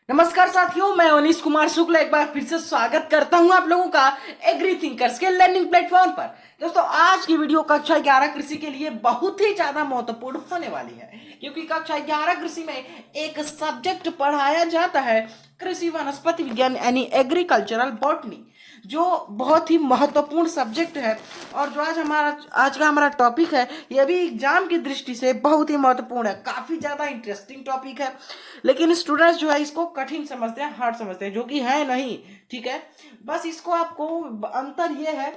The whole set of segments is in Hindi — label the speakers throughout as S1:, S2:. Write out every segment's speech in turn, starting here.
S1: नमस्कार साथियों, मैं अनीश कुमार शुक्ल एक बार फिर से स्वागत करता हूं आप लोगों का एग्री थिंकर्स के लर्निंग प्लेटफॉर्म पर। दोस्तों, आज की वीडियो कक्षा 11 कृषि के लिए बहुत ही ज्यादा महत्वपूर्ण होने वाली है, क्योंकि कक्षा 11 कृषि में एक सब्जेक्ट पढ़ाया जाता है कृषि वनस्पति विज्ञान यानी एग्रीकल्चरल बॉटनी, जो बहुत ही महत्वपूर्ण सब्जेक्ट है। और जो आज का हमारा टॉपिक है, यह भी एग्जाम की दृष्टि से बहुत ही महत्वपूर्ण है, काफी ज्यादा इंटरेस्टिंग टॉपिक है। लेकिन स्टूडेंट्स जो है इसको कठिन समझते हैं, हार्ड समझते हैं, जो कि है नहीं। ठीक है, बस इसको आपको अंतर यह है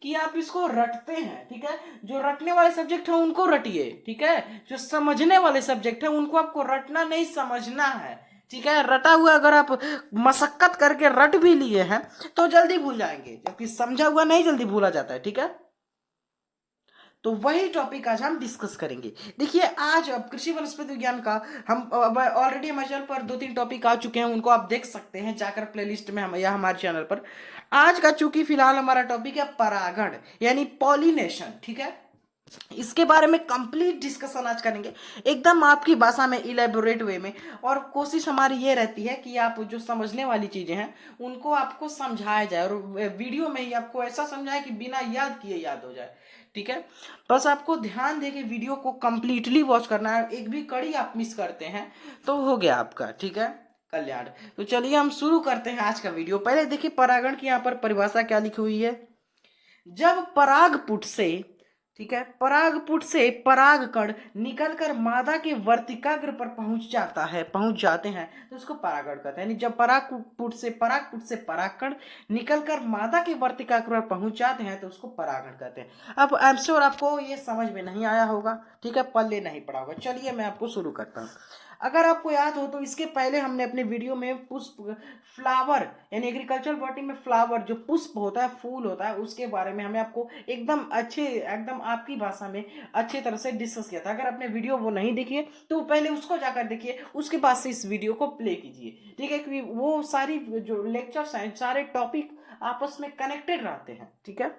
S1: कि आप इसको रटते हैं। ठीक है, जो रटने वाले सब्जेक्ट है उनको रटिए। ठीक है, जो समझने वाले सब्जेक्ट है उनको आपको रटना नहीं, समझना है। ठीक है, रटा हुआ अगर आप मशक्कत करके रट भी लिए हैं तो जल्दी भूल जाएंगे, जबकि समझा हुआ नहीं जल्दी भूला जाता है। ठीक है, तो वही टॉपिक आज हम डिस्कस करेंगे। देखिए, आज अब कृषि वनस्पति विज्ञान का हम ऑलरेडी हमारे चैनल पर 2-3 टॉपिक आ चुके हैं, उनको आप देख सकते हैं जाकर प्लेलिस्ट में, हम या हमारे चैनल पर। आज का चूंकि फिलहाल हमारा टॉपिक है परागण यानी पॉलिनेशन। ठीक है, इसके बारे में कंप्लीट डिस्कशन आज करेंगे, एकदम आपकी भाषा में, इलेबोरेट वे में। और कोशिश हमारी ये रहती है कि आप जो समझने वाली चीजें हैं उनको आपको समझाया जाए, और वीडियो में ही आपको ऐसा समझाए कि बिना याद किए याद हो जाए। ठीक है, बस आपको ध्यान दे के वीडियो को कंप्लीटली वॉच करना है, एक भी कड़ी आप मिस करते हैं तो हो गया आपका। ठीक है, कल्याण। तो चलिए हम शुरू करते हैं आज का वीडियो। पहले देखिए परागण की यहाँ पर परिभाषा क्या लिखी हुई है। जब परागपुट से, ठीक है, परागपुट से परागकण निकलकर मादा के वर्तिकाग्र पर पहुंच जाते हैं तो उसको परागण कहते हैं। यानी जब परागपुट से परागकण निकलकर मादा के वर्तिकाग्र पर पहुंच जाते हैं तो उसको परागण कहते हैं। अब आई एम श्योर आपको ये समझ में नहीं आया होगा। ठीक है, पल्ले नहीं पड़ा होगा। चलिए मैं आपको शुरू करता हूँ। अगर आपको याद हो तो इसके पहले हमने अपने वीडियो में पुष्प, फ्लावर यानी एग्रीकल्चर बॉटनी में फ्लावर जो पुष्प होता है, फूल होता है, उसके बारे में हमें आपको एकदम आपकी भाषा में अच्छी तरह से डिस्कस किया था। अगर आपने वीडियो वो नहीं देखी है तो पहले उसको जाकर देखिए, उसके बाद से इस वीडियो को प्ले कीजिए। ठीक है, क्योंकि वो सारी जो लेक्चर्स हैं, सारे टॉपिक आपस में कनेक्टेड रहते हैं। ठीक है,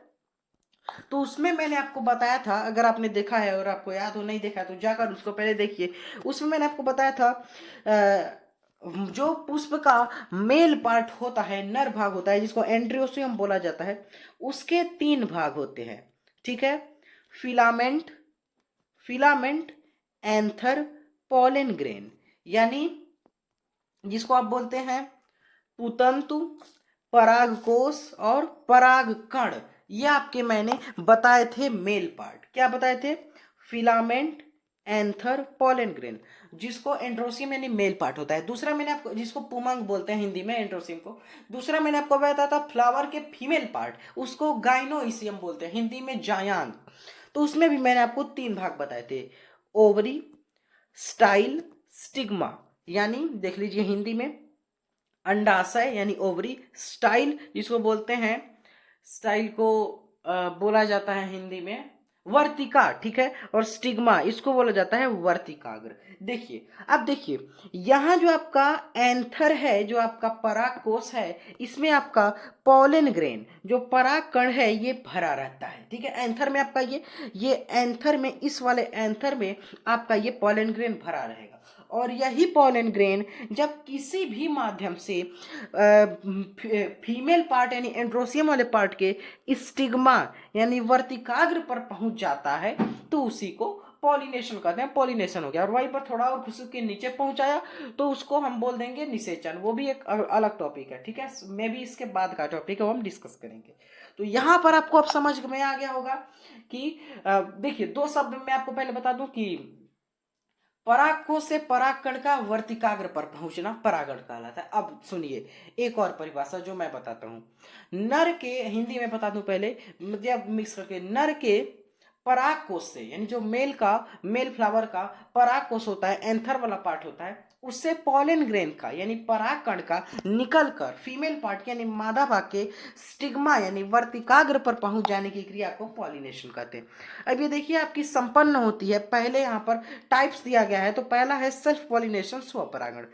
S1: तो उसमें मैंने आपको बताया था, अगर आपने देखा है और आपको याद हो, नहीं देखा तो जाकर उसको पहले देखिए। उसमें मैंने आपको बताया था जो पुष्प का मेल पार्ट होता है, नर भाग होता है, जिसको एंड्रियोसियम बोला जाता है, उसके 3 भाग होते हैं। ठीक है, filament filament anther, pollen grain, यानी जिसको आप बोलते हैं पुतंतु, परागकोश और परागकण। ये आपके मैंने बताए थे मेल पार्ट। क्या बताए थे? फिलामेंट, एंथर, पोलन ग्रेन, जिसको एंड्रोसियम यानी मेल पार्ट होता है। दूसरा मैंने आपको, जिसको पुमंग बोलते हैं हिंदी में एंड्रोसियम को। दूसरा मैंने आपको बताया था फ्लावर के फीमेल पार्ट, उसको गाइनोइसियम बोलते हैं हिंदी में, जायांग। तो उसमें भी मैंने आपको 3 भाग बताए थे, ओवरी, स्टाइल, स्टिग्मा। यानी देख लीजिए हिंदी में अंडाशय यानी ओवरी, स्टाइल जिसको बोलते हैं, स्टाइल को बोला जाता है हिंदी में वर्तिका। ठीक है, और स्टिग्मा इसको बोला जाता है वर्तिकाग्र। देखिए, अब देखिए यहाँ जो आपका एंथर है, जो आपका परागकोश है, इसमें आपका पोलन ग्रेन जो पराग कण है ये भरा रहता है। ठीक है, एंथर में आपका ये एंथर में, इस वाले एंथर में आपका ये पोलन ग्रेन भरा रहेगा। और यही पोलन ग्रेन जब किसी भी माध्यम से फीमेल पार्ट यानी एंड्रोसियम वाले पार्ट के स्टिग्मा यानी वर्तिकाग्र पर पहुंच जाता है तो उसी को पॉलिनेशन कहते हैं। पॉलिनेशन हो गया, और वहीं पर थोड़ा और घुस के नीचे पहुंचाया तो उसको हम बोल देंगे निषेचन। वो भी एक अलग टॉपिक है। ठीक है, मे भी इसके बाद का टॉपिक है, वो हम डिस्कस करेंगे। तो यहां पर आपको अब समझ में आ गया होगा कि देखिए 2 शब्द मैं आपको पहले बता दूं कि परागकोश से परागकण का वर्तिकाग्र पर पहुंचना परागण कहलाता है। अब सुनिए एक और परिभाषा जो मैं बताता हूं। नर के, हिंदी में बता दूं पहले, मतलब मिक्स करके, नर के परागकोश से, यानी जो मेल फ्लावर का परागकोश होता है, एंथर वाला पार्ट होता है, उससे पोलन ग्रेन का यानी परागकण का निकलकर फीमेल पार्ट यानी मादा भाग के स्टिग्मा यानी वर्तिकाग्र पर पहुंच जाने की क्रिया को पॉलिनेशन कहते हैं। अब ये देखिए आपकी संपन्न होती है। पहले यहाँ पर टाइप्स दिया गया है, तो पहला है सेल्फ पॉलिनेशन, स्वपरागण।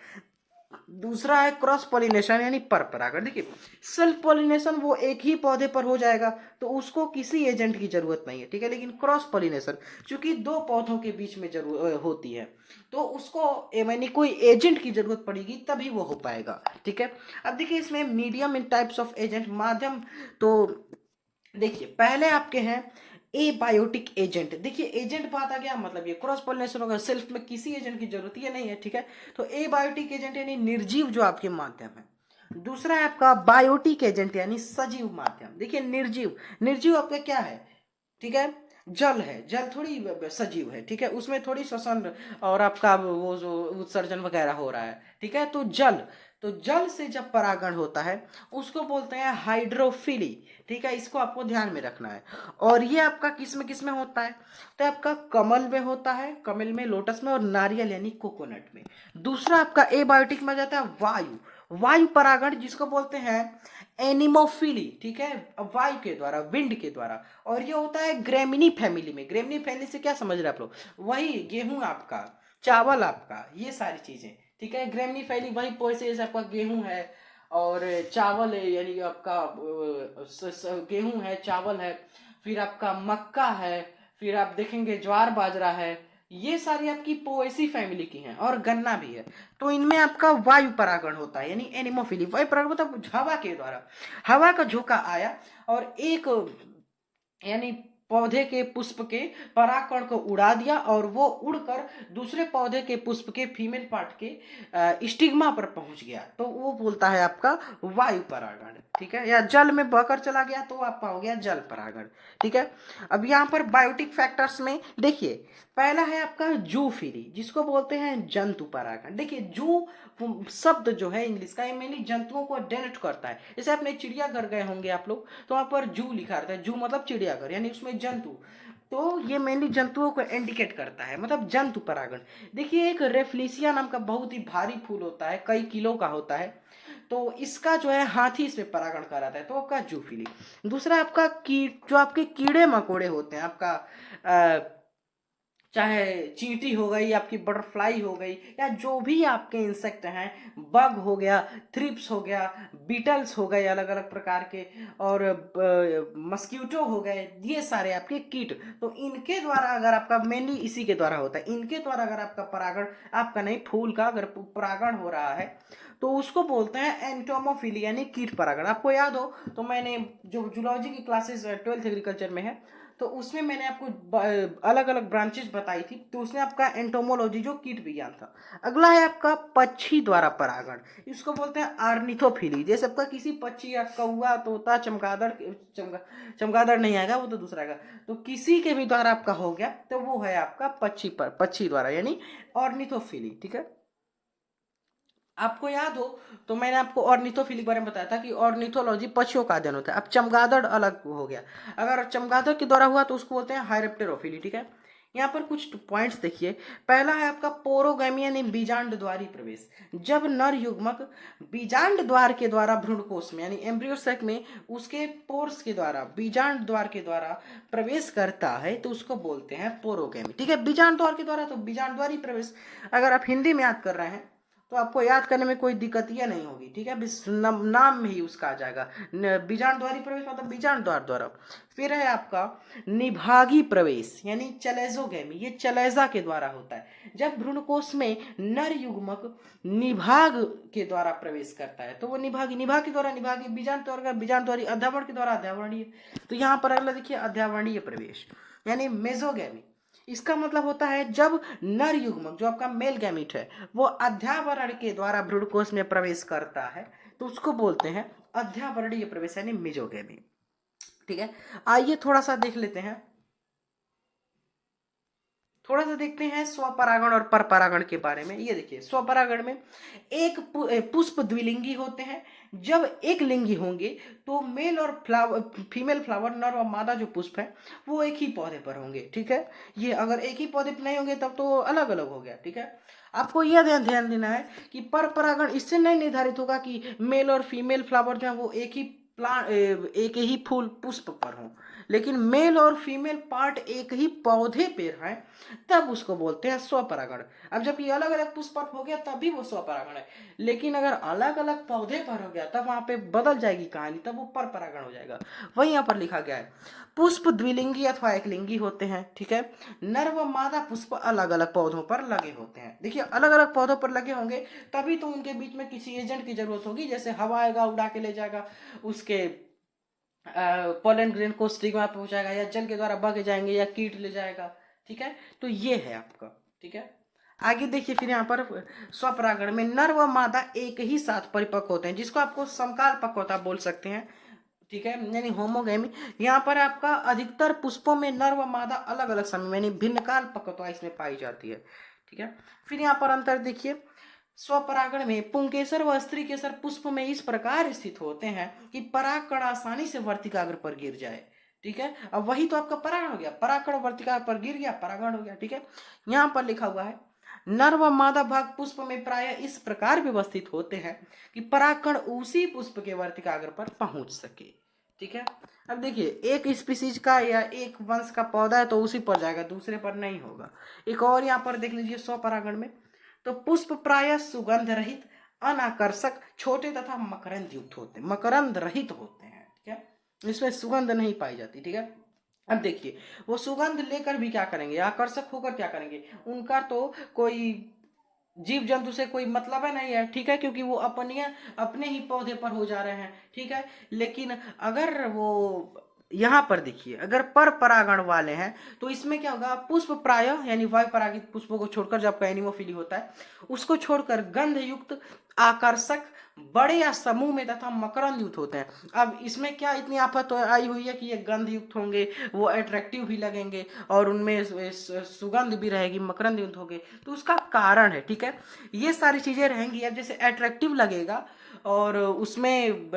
S1: दूसरा है क्रॉस पॉलिनेशन यानी पर परागण। देखिए सेल्फ पॉलिनेशन वो एक ही पौधे पर हो जाएगा तो उसको किसी एजेंट की जरूरत नहीं है, ठीक है। लेकिन क्रॉस पॉलिनेशन चूंकि दो पौधों के बीच में जरूर होती है तो उसको यानी कोई एजेंट की जरूरत पड़ेगी तभी वो हो पाएगा, ठीक है। अब देखिए इसमें medium in types of agent, माध्यम, तो देखिए पहले आपके हैं ए बायोटिक एजेंट। देखिए एजेंट बात आ गया, मतलब ये क्रॉस पोलिनेशन होगा, सेल्फ में किसी एजेंट की जरूरत ही नहीं है, ठीक है। तो ए बायोटिक एजेंट यानी निर्जीव जो आपके माध्यम है। दूसरा है आपका बायोटिक एजेंट यानी सजीव माध्यम। देखिए निर्जीव, निर्जीव आपका क्या है, ठीक है, जल है, जल थोड़ी सजीव है, ठीक है, उसमें थोड़ी श्वसन और आपका वो जो उत्सर्जन वगैरह हो रहा है, ठीक है। तो जल, तो जल से जब परागण होता है उसको बोलते हैं हाइड्रोफिली, ठीक है, इसको आपको ध्यान में रखना है। और ये आपका किस में होता है, तो आपका कमल में होता है, कमल में, लोटस में, और नारियल यानी कोकोनट में। दूसरा आपका एबायोटिक में जाता है वायु, वायु परागण जिसको बोलते हैं एनिमोफिली, ठीक है, वायु के द्वारा, विंड के द्वारा। और ये होता है ग्रेमिनी फैमिली में। ग्रेमिनी फैमिली से क्या समझ रहे हैं आप लोग, वही गेहूं आपका, चावल आपका, ये सारी चीजें, ठीक है। ग्रेमिनी फैमिली वही पोइसेस आपका गेहूं है और चावल है, यानी आपका गेहूं है, चावल है, फिर आपका मक्का है, फिर आप देखेंगे ज्वार बाजरा है, ये सारी आपकी पोएसी फैमिली की हैं, और गन्ना भी है। तो इनमें आपका वायु परागण होता है यानी एनिमोफिली। वायु परागण मतलब हवा के द्वारा, हवा का झोंका आया और एक यानी पौधे के पुष्प के परागकण को उड़ा दिया और वो उड़कर दूसरे पौधे के पुष्प के फीमेल पार्ट के स्टिग्मा पर पहुंच गया, तो वो बोलता है आपका वायु परागण, ठीक है। या जल में बहकर चला गया तो आपका हो गया जल परागण, ठीक है। अब यहाँ पर बायोटिक फैक्टर्स में देखिए पहला है आपका जूफिली जिसको बोलते हैं जंतु परागण। देखिए जू शब्द जो है इंग्लिश का, ये मेनली जंतुओं को डेनोट करता है। जैसे आपने चिड़ियाघर गए होंगे आप लोग तो वहां पर जू लिखा रहता है, जू मतलब चिड़ियाघर यानी उसमें जंतु, तो ये मेनली जंतुओं को इंडिकेट करता है, मतलब जंतु परागण। देखिए एक रेफ्लिसिया नाम का बहुत ही भारी फूल होता है, कई किलो का होता है, तो इसका जो है हाथी इसमें परागण कराता है, तो आपका जूफिली। दूसरा आपका कीट, जो आपके कीड़े मकोड़े होते हैं आपका चाहे चींटी हो गई, आपकी बटरफ्लाई हो गई, या जो भी आपके इंसेक्ट हैं, बग हो गया, थ्रिप्स हो गया, बीटल्स हो गए अलग अलग प्रकार के, और मस्क्यूटो हो गए, ये सारे आपके कीट। तो इनके द्वारा अगर आपका मेनली इसी के द्वारा होता है, इनके द्वारा अगर आपका परागण, आपका नहीं फूल का अगर परागण हो रहा है तो उसको बोलते हैं एंटोमोफिली यानी कीट परागण। आपको याद हो तो मैंने जो जूलॉजी की क्लासेस 12th एग्रीकल्चर में है तो उसमें मैंने आपको अलग अलग ब्रांचेस बताई थी, तो उसने आपका एंटोमोलॉजी जो कीट विज्ञान था। अगला है आपका पक्षी द्वारा परागण, इसको बोलते हैं आर्निथोफिली। जैसे आपका किसी पक्षी या कौवा, तोता, चमगादड़ नहीं आएगा, वो तो दूसरा आएगा, तो किसी के भी द्वारा आपका हो गया तो वो है आपका पक्षी द्वारा यानी ऑर्निथोफिली, ठीक है। आपको याद हो तो मैंने आपको ऑर्निथोफिली के बारे में बताया था कि ऑर्निथोलॉजी पक्षियों का अध्ययन होता है। अब चमगादड़ अलग हो गया, अगर चमगादड़ के द्वारा हुआ तो उसको बोलते हैं हाइरेप्टेरोफिली, ठीक है। यहाँ पर कुछ पॉइंट्स देखिए। पहला है आपका पोरोगैमी यानी बीजांड द्वारी प्रवेश। जब नर युग्मक बीजांड द्वार के द्वारा भ्रूणकोश में यानी एम्ब्रियो सैक में उसके पोर्स के द्वारा, बीजांड द्वार के द्वारा प्रवेश करता है तो उसको बोलते हैं पोरोगैमी, ठीक है। बीजांड द्वार के द्वारा तो बीजांड द्वारी प्रवेश, अगर आप हिंदी में याद कर रहे हैं तो आपको याद करने में कोई दिक्कत ही नहीं होगी, ठीक है। नाम में ही उसका आ जाएगा बीजांड द्वारी प्रवेश, मतलब बीजांड द्वार द्वारा। फिर है आपका निभागी प्रवेश यानी चलेजोगैमी, ये चलेजा के द्वारा होता है। जब भ्रूणकोश में नर युग्मक निभाग के द्वारा प्रवेश करता है तो वो निभागी, निभाग के द्वारा निभागी, बीजांड द्वारा बीजांड द्वारी, अध्यावरण के द्वारा अध्यावरणीय। तो यहाँ पर अगला देखिए अध्यावरणीय प्रवेश यानी मेजोगैमी। इसका मतलब होता है जब नर युग्मक जो आपका मेल गैमीट है वो अध्यावरण के द्वारा भ्रूणकोश में प्रवेश करता है तो उसको बोलते हैं अध्यावरणीय प्रवेश यानी मेजोगैमी, ठीक है। आइए थोड़ा सा देख लेते हैं, थोड़ा सा देखते हैं स्वपरागण और परपरागण के बारे में। ये देखिए स्वपरागण में एक पुष्प द्विलिंगी होते हैं। जब एक लिंगी होंगे तो मेल और फीमेल फ्लावर, नर और मादा जो पुष्प है वो एक ही पौधे पर होंगे, ठीक है। ये अगर एक ही पौधे पर नहीं होंगे तब तो अलग अलग हो गया, ठीक है। आपको यह ध्यान देना है कि परपरागण इससे नहीं निर्धारित होगा कि मेल और फीमेल फ्लावर जो है वो एक ही प्लांट एक ही फूल पुष्प पर हो, लेकिन मेल और फीमेल पार्ट एक ही पौधे पे है, तब उसको बोलते हैं स्वपरागण। अब जब ये अलग अलग पुष्प पर हो गया तभी वो स्वपरागण है, लेकिन अगर अलग अलग पौधे पर हो गया तब वहां पे बदल जाएगी कहानी, तब वो पर परागण हो जाएगा। वही यहाँ पर लिखा गया है। पुष्प द्विलिंगी अथवा एकलिंगी होते हैं, ठीक है। नर व मादा पुष्प अलग अलग पौधों पर लगे होते हैं। देखिए अलग अलग पौधों पर लगे होंगे तभी तो उनके बीच में किसी एजेंट की जरूरत होगी, जैसे हवा आएगा उड़ा के ले जाएगा, उसके पोलन ग्रेन को स्टिग्मा पे पहुंचाएगा, या जल के द्वारा बह जाएंगे, या कीट ले जाएगा, ठीक है। तो ये है आपका, ठीक है। आगे देखिए फिर यहाँ पर स्वपरागण में नर व मादा एक ही साथ परिपक्व होते हैं, जिसको आपको समकाल पक्वता बोल सकते हैं, ठीक है, यानी होमोगैमी। यहाँ पर आपका अधिकतर पुष्पों में नर व मादा अलग अलग समय यानी भिन्न काल पक्वता इसमें पाई जाती है, ठीक है। फिर यहाँ पर अंतर देखिए, स्वपरागण में पुंकेसर व स्त्री केसर पुष्प में इस प्रकार स्थित होते हैं कि परागकण आसानी से वर्तिकाग्र पर गिर जाए, ठीक है। अब वही तो आपका परागण हो गया, परागकण वर्तिकाग्र पर गिर गया, परागण हो गया, ठीक है। यहाँ पर लिखा हुआ है नर व मादा भाग पुष्प में प्राय इस प्रकार व्यवस्थित होते हैं कि परागकण उसी पुष्प के वर्तिकाग्र पर पहुंच सके, ठीक है। अब देखिए एक स्पीसीज का या एक वंश का पौधा है तो उसी पर जाएगा, दूसरे पर नहीं होगा। एक और यहाँ पर देख लीजिए स्वपरागण में, तो पुष्प प्राय सुगंध रहित, अनाकर्षक, छोटे तथा मकरंद युक्त होते हैं, मकरंद रहित होते हैं, ठीक है। इसमें सुगंध नहीं पाई जाती, ठीक है। अब देखिए वो सुगंध लेकर भी क्या करेंगे, आकर्षक होकर क्या करेंगे, उनका तो कोई जीव जंतु से कोई मतलब है नहीं है, ठीक है, क्योंकि वो अपने ही पौधे पर हो जा रहे हैं, ठीक है। लेकिन अगर वो यहाँ पर देखिए अगर पर परागण वाले हैं तो इसमें क्या होगा, पुष्प प्राय यानी वायु परागित पुष्पों को छोड़कर, जब आपका एनिमोफिली होता है उसको छोड़कर गंध युक्त, आकर्षक, बड़े या समूह में तथा मकरंद युक्त होते हैं। अब इसमें क्या इतनी आफत आई हुई है कि ये गंध युक्त होंगे, वो अट्रैक्टिव भी लगेंगे और उनमें सुगंध भी रहेगी, मकरंद युक्त होंगे, तो उसका कारण है, ठीक है। ये सारी चीजें रहेंगी। अब जैसे अट्रैक्टिव लगेगा और उसमें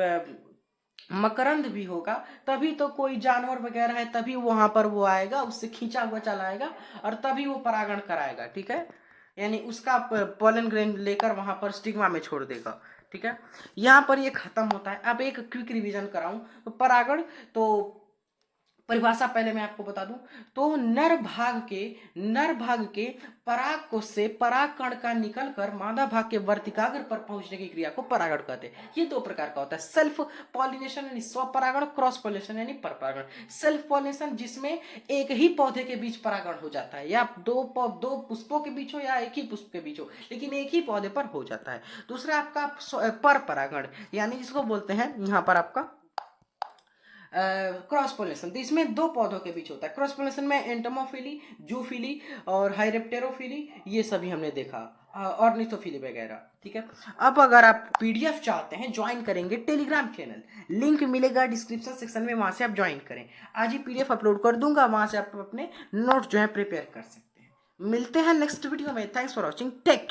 S1: मकरंद भी होगा, तभी तो कोई जानवर वगैरह है तभी वहां पर वो आएगा, उससे खींचा हुआ चला आएगा और तभी वो परागण कराएगा, ठीक है। यानी उसका पोलन ग्रेन लेकर वहां पर स्टिग्मा में छोड़ देगा, ठीक है। यहाँ पर ये खत्म होता है। अब एक क्विक रिवीजन कराऊं तो परागण तो परिभाषा पहले मैं आपको बता दूं, तो नर भाग के पराग कोश से पराग कण का निकलकर मादा भाग के वर्तिकाग्र पर पहुंचने की क्रिया को परागण कहते हैं। ये दो प्रकार का होता है, सेल्फ पॉलिनेशन यानी स्वपरागण, क्रॉस पॉलिनेशन यानी परपरागण। सेल्फ पॉलिनेशन जिसमें एक ही पौधे के बीच परागण हो जाता है, या दो पुष्पों के बीच हो या एक ही पुष्प के बीच हो, लेकिन एक ही पौधे पर हो जाता है। दूसरा आपका पर परागण यानी जिसको बोलते हैं यहाँ पर आपका क्रॉस पोलिनेशन, तो इसमें दो पौधों के बीच होता है। क्रॉस पोलिनेशन में एंटोमोफिली, जूफिली और हाइरेप्टेरोफिली ये सभी हमने देखा, ऑर्निथोफिली वगैरह, ठीक है। अब अगर आप पीडीएफ चाहते हैं ज्वाइन करेंगे टेलीग्राम चैनल, लिंक मिलेगा डिस्क्रिप्शन सेक्शन में, वहां से आप ज्वाइन करें। आज ही पीडीएफ अपलोड कर दूंगा, वहां से आप अपने नोट जो है प्रिपेयर कर सकते हैं। मिलते हैं नेक्स्ट वीडियो में। Thanks for watching, take